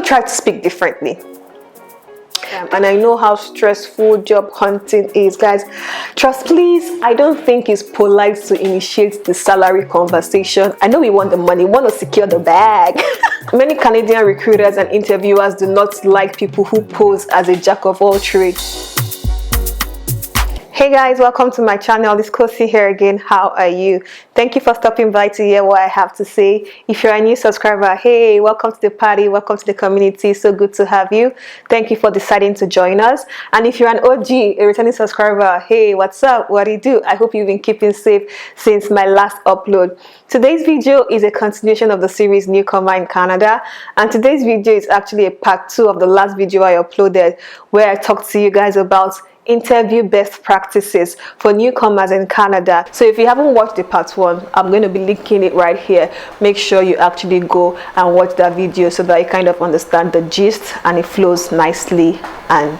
try to speak differently. And I know how stressful job hunting is, guys. Trust, please, I don't think it's polite to initiate the salary conversation. I know we want the money, we want to secure the bag. Many Canadian recruiters and interviewers do not like people who pose as a jack of all trades. Hey guys, welcome to my channel. It's Kosi here again. How are you? Thank you for stopping by to hear what I have to say. If you're a new subscriber, hey, welcome to the party, welcome to the community. So good to have you. Thank you for deciding to join us. And if you're an OG, a returning subscriber, hey, what's up? What do you do? I hope you've been keeping safe since my last upload. Today's video is a continuation of the series Newcomer in Canada, and today's video is actually a part 2 of the last video I uploaded, where I talked to you guys about interview best practices for newcomers in Canada. So if you haven't watched the part 1, I'm going to be linking it right here. Make sure you actually go and watch that video so that you kind of understand the gist and it flows nicely. And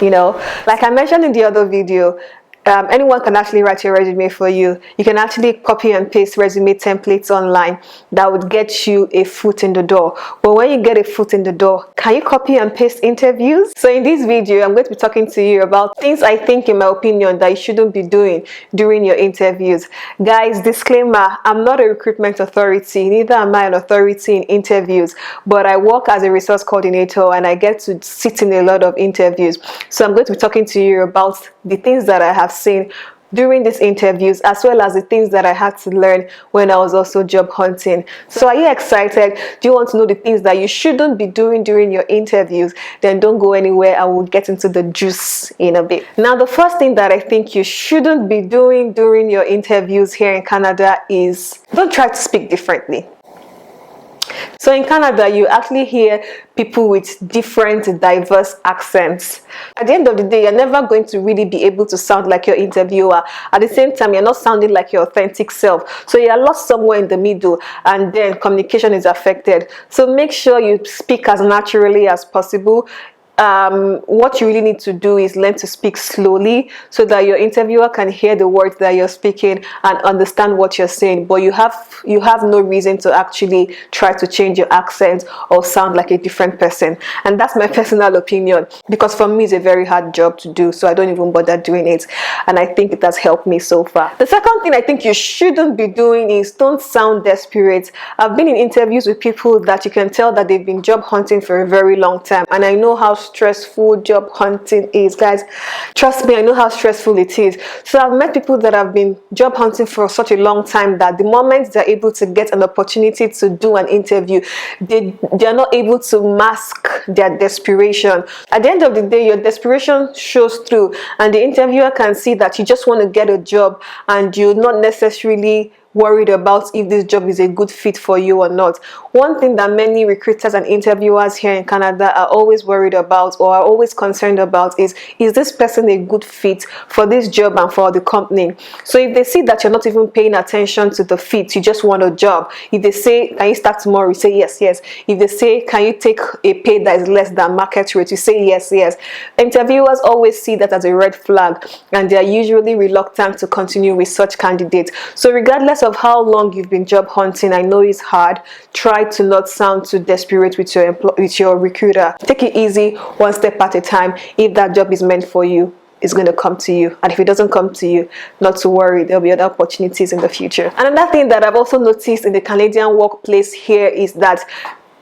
you know, like I mentioned in the other video, anyone can actually write your resume for you. You can actually copy and paste resume templates online that would get you a foot in the door. But when you get a foot in the door, can you copy and paste interviews? So in this video, I'm going to be talking to you about things I think, in my opinion, that you shouldn't be doing during your interviews. Guys, disclaimer, I'm not a recruitment authority, neither am I an authority in interviews, but I work as a resource coordinator and I get to sit in a lot of interviews. So I'm going to be talking to you about the things that I have seen during these interviews, as well as the things that I had to learn when I was also job hunting. So are you excited? Do you want to know the things that you shouldn't be doing during your interviews? Then don't go anywhere. I will get into the juice in a bit. Now, the first thing that I think you shouldn't be doing during your interviews here in Canada is don't try to speak differently. So in Canada, you actually hear people with different, diverse accents. At the end of the day, you're never going to really be able to sound like your interviewer. At the same time, you're not sounding like your authentic self. So you're lost somewhere in the middle, and then communication is affected. So make sure you speak as naturally as possible. What you really need to do is learn to speak slowly so that your interviewer can hear the words that you're speaking and understand what you're saying. But you have no reason to actually try to change your accent or sound like a different person. And that's my personal opinion, because for me it's a very hard job to do, so I don't even bother doing it, and I think it has helped me so far. The second thing I think you shouldn't be doing is don't sound desperate. I've been in interviews with people that you can tell that they've been job hunting for a very long time, and I know how stressful job hunting is, guys. Trust me, I know how stressful it is. So I've met people that have been job hunting for such a long time that the moment they're able to get an opportunity to do an interview, they're not able to mask their desperation. At the end of the day, your desperation shows through, and the interviewer can see that you just want to get a job and you're not necessarily worried about if this job is a good fit for you or not. One thing that many recruiters and interviewers here in Canada are always worried about or are always concerned about is this person a good fit for this job and for the company? So if they see that you're not even paying attention to the fit, you just want a job. If they say, can you start tomorrow? You say yes, yes. If they say, can you take a pay that is less than market rate? You say yes, yes. Interviewers always see that as a red flag, and they are usually reluctant to continue with such candidates. So regardless of how long you've been job hunting, I know it's hard. Try to not sound too desperate with your recruiter. Take it easy, one step at a time. If that job is meant for you, it's going to come to you, and if it doesn't come to you, not to worry, there'll be other opportunities in the future. Another thing that I've also noticed in the Canadian workplace here is that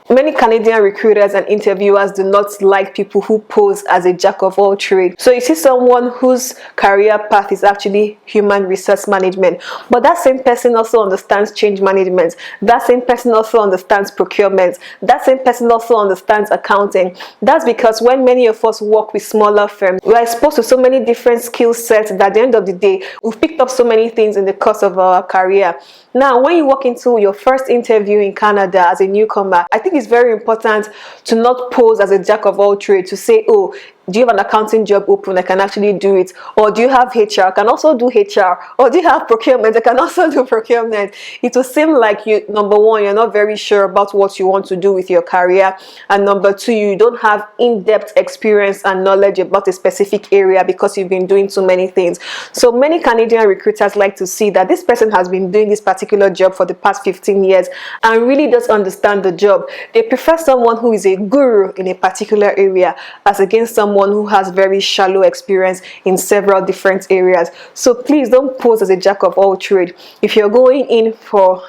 many Canadian recruiters and interviewers do not like people who pose as a jack of all trades. So you see someone whose career path is actually human resource management, but that same person also understands change management. That same person also understands procurement. That same person also understands accounting. That's because when many of us work with smaller firms, we are exposed to so many different skill sets that at the end of the day, we've picked up so many things in the course of our career. Now, when you walk into your first interview in Canada as a newcomer, I think it's very important to not pose as a jack of all trades, to say, oh, do you have an accounting job open? I can actually do it. Or do you have HR? I can also do HR. Or do you have procurement? I can also do procurement. It will seem like you, number one, you're not very sure about what you want to do with your career, and number two, you don't have in-depth experience and knowledge about a specific area because you've been doing too many things. So many Canadian recruiters like to see that this person has been doing this particular job for the past 15 years and really does understand the job. They prefer someone who is a guru in a particular area as against someone who has very shallow experience in several different areas. So please don't pose as a jack of all trades. If you're going in for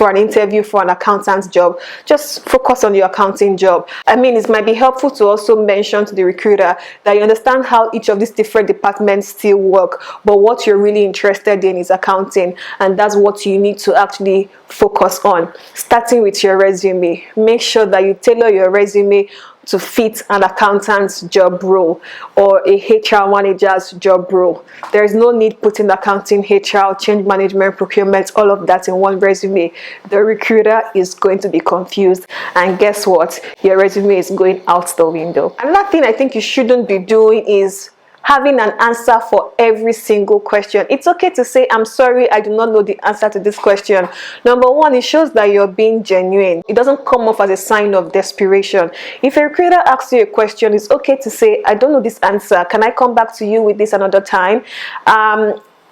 an interview for an accountant's job, just focus on your accounting job. I mean, it might be helpful to also mention to the recruiter that you understand how each of these different departments still work, but what you're really interested in is accounting, and that's what you need to actually focus on. Starting with your resume, make sure that you tailor your resume to fit an accountant's job role or a HR manager's job role. There is no need putting accounting, HR, change management, procurement, all of that in one resume. The recruiter is going to be confused, and guess what? Your resume is going out the window. Another thing I think you shouldn't be doing is having an answer for every single question. It's okay to say, I'm sorry, I do not know the answer to this question. Number one, it shows that you're being genuine. It doesn't come off as a sign of desperation. If a recruiter asks you a question, it's okay to say, I don't know this answer. Can I come back to you with this another time?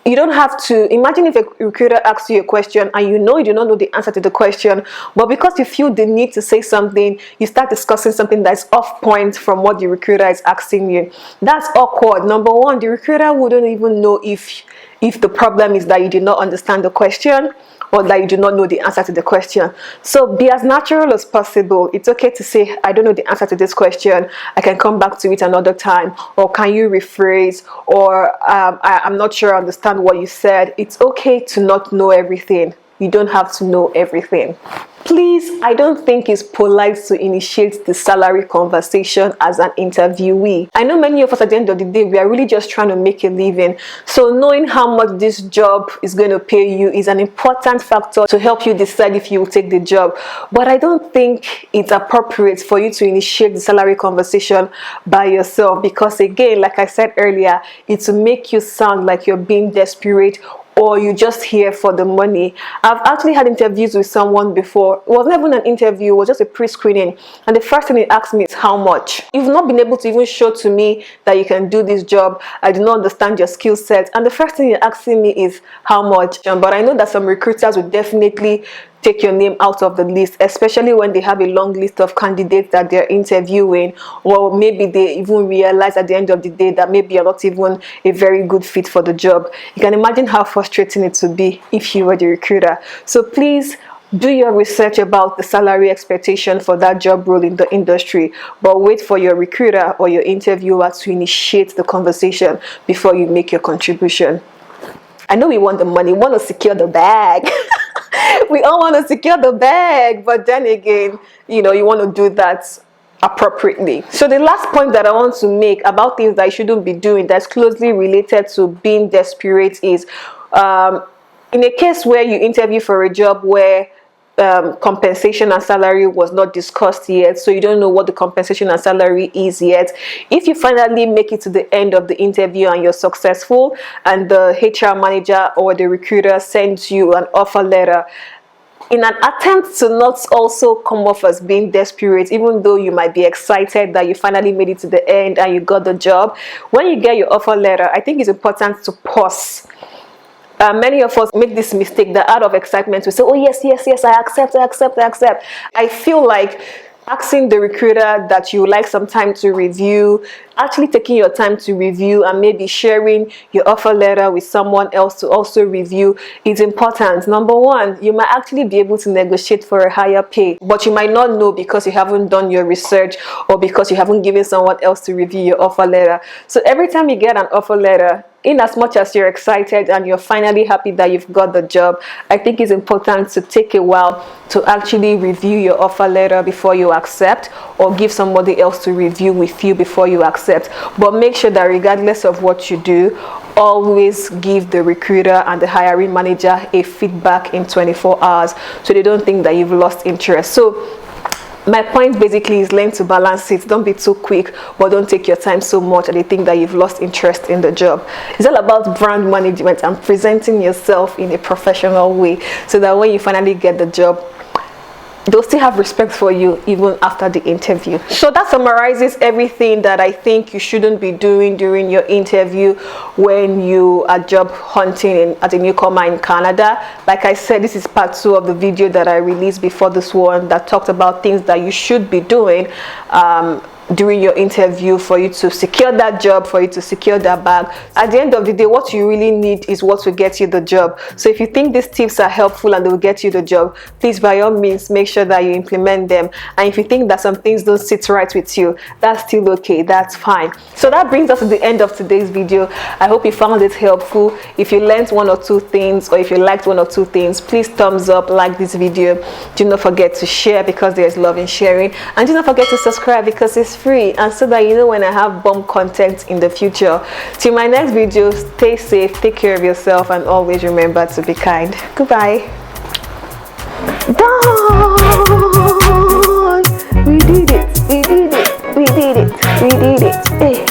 You don't have to imagine if a recruiter asks you a question and you do not know the answer to the question, but because you feel the need to say something, you start discussing something that's off point from what the recruiter is asking you. That's awkward. Number one, the recruiter wouldn't even know if the problem is that you did not understand the question or that you do not know the answer to the question. So be as natural as possible. It's okay to say, I don't know the answer to this question. I can come back to it another time. Or can you rephrase? Or I'm not sure I understand what you said. It's okay to not know everything. You don't have to know everything. Please, I don't think it's polite to initiate the salary conversation as an interviewee. I know many of us at the end of the day, we are really just trying to make a living. So knowing how much this job is going to pay you is an important factor to help you decide if you will take the job. But I don't think it's appropriate for you to initiate the salary conversation by yourself, because again, like I said earlier, it will make you sound like you're being desperate or you just here for the money. I've actually had interviews with someone before. It wasn't even an interview, it was just a pre-screening. And the first thing he asked me is how much. You've not been able to even show to me that you can do this job. I do not understand your skill set. And the first thing you're asking me is how much. But I know that some recruiters would definitely take your name out of the list, especially when they have a long list of candidates that they're interviewing, or maybe they even realize at the end of the day that maybe you're not even a very good fit for the job. You can imagine how frustrating it would be if you were the recruiter. So please do your research about the salary expectation for that job role in the industry, but wait for your recruiter or your interviewer to initiate the conversation before you make your contribution. I know we want the money, we want to secure the bag. We all want to secure the bag, but then again, you want to do that appropriately. So the last point that I want to make about things that you shouldn't be doing that's closely related to being desperate is in a case where you interview for a job where compensation and salary was not discussed yet, so you don't know what the compensation and salary is yet. If you finally make it to the end of the interview and you're successful, and the HR manager or the recruiter sends you an offer letter, in an attempt to not also come off as being desperate, even though you might be excited that you finally made it to the end and you got the job, when you get your offer letter, I think it's important to pause. Many of us make this mistake that out of excitement we say, oh yes, I accept. I feel like asking the recruiter that you would like some time to review, actually taking your time to review and maybe sharing your offer letter with someone else to also review is important. Number one, you might actually be able to negotiate for a higher pay, but you might not know because you haven't done your research or because you haven't given someone else to review your offer letter. So every time you get an offer letter, in as much as you're excited and you're finally happy that you've got the job, I think it's important to take a while to actually review your offer letter before you accept, or give somebody else to review with you before you accept. But make sure that regardless of what you do, always give the recruiter and the hiring manager a feedback in 24 hours so they don't think that you've lost interest. So My point basically is learn to balance it. Don't be too quick, but don't take your time so much that you think that you've lost interest in the job. It's all about brand management and presenting yourself in a professional way, so that when you finally get the job, they'll still have respect for you even after the interview. So that summarizes everything that I think you shouldn't be doing during your interview when you are job hunting as a newcomer in Canada. Like I said, this is part 2 of the video that I released before this one that talked about things that you should be doing during your interview for you to secure that job, for you to secure that bag. At the end of the day, what you really need is what will get you the job. So if you think these tips are helpful and they will get you the job, please by all means make sure that you implement them. And if you think that some things don't sit right with you, that's still okay, that's fine. So that brings us to the end of today's video. I hope you found it helpful. If you learned 1 or 2 things, or if you liked 1 or 2 things, please thumbs up, like this video. Do not forget to share, because there's love in sharing. And do not forget to subscribe, because it's free, and so that you know when I have bomb content in the future. Till my next video, stay safe, take care of yourself, and always remember to be kind. Goodbye. Done. We did it, we did it, we did it, we did it. Hey.